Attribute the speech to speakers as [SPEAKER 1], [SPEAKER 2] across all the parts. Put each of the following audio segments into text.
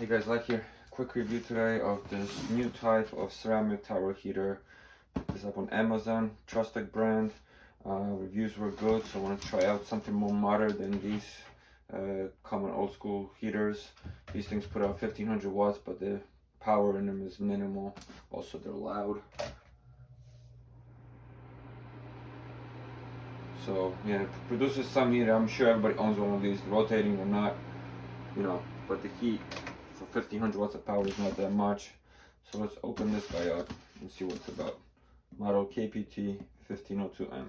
[SPEAKER 1] Hey guys, like here, quick review today of this new type of ceramic tower heater. It's up on Amazon, Trustech brand. Reviews were good, so I want to try out something more modern than these common old school heaters. These things put out 1500 watts, but the power in them is minimal. Also, they're loud. So yeah, it produces some heat. I'm sure everybody owns one of these, rotating or not, but the heat for 1500 watts of power is not that much. So let's open this guy up and see what it's about. Model KPT 1502M.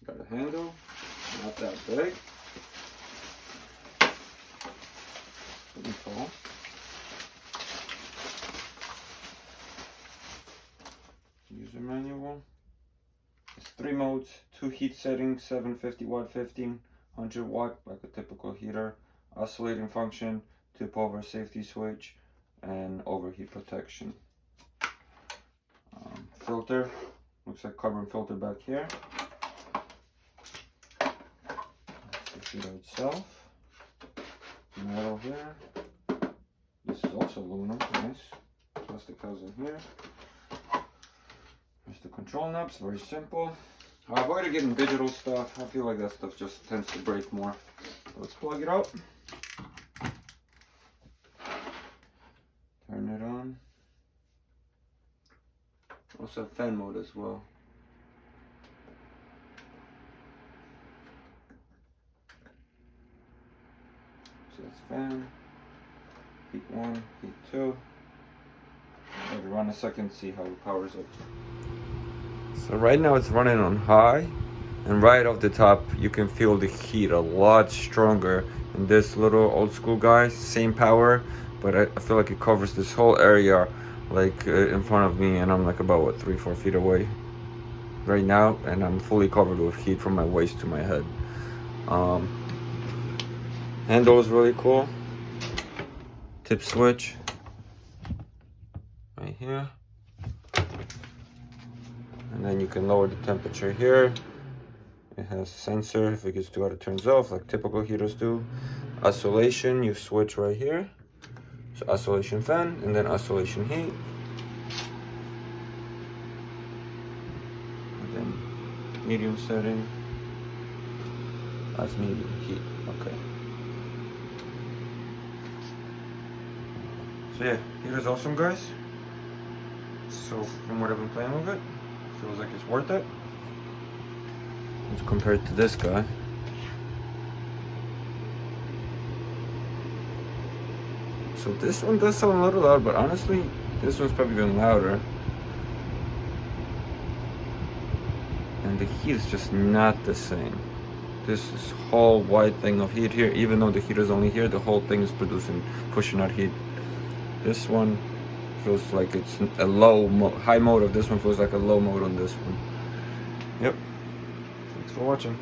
[SPEAKER 1] Got a handle, not that big. Pretty tall. User manual. It's 3 modes, 2 heat settings, 750 watt, 1500 watt, like a typical heater. Oscillating function, tip over safety switch, and overheat protection. Filter, looks like carbon filter back here. That's the heater itself. Metal here. This is also aluminum, nice. Plastic housing here. There's the control knobs, very simple. I avoided getting digital stuff. I feel like that stuff just tends to break more. Let's plug it up. Turn it on. Also fan mode as well. So that's fan. Heat 1, heat 2. Let it run a second, see how it powers up. So right now it's running on high, and right off the top you can feel the heat a lot stronger in this little old school guy. Same power, but I feel like it covers this whole area like in front of me, and I'm like about what, 3-4 feet away right now, and I'm fully covered with heat from my waist to my head. Handle is really cool. Tip switch right here. And then you can lower the temperature here. It has sensor if it gets too hot it turns off like typical heaters do. Oscillation, you switch right here. So oscillation fan and then oscillation heat. And then medium setting. That's medium heat, okay. So yeah, heater's awesome guys. So from what I've been playing with it, feels like it's worth it. Let's compare it to this guy. So this one does sound a little loud, but honestly, this one's probably even louder. And the heat is just not the same. This whole wide thing of heat here, even though the heater's only here, the whole thing is pushing out heat. This one feels like it's a high mode of this one feels like a low mode on this one. Yep. Thanks for watching.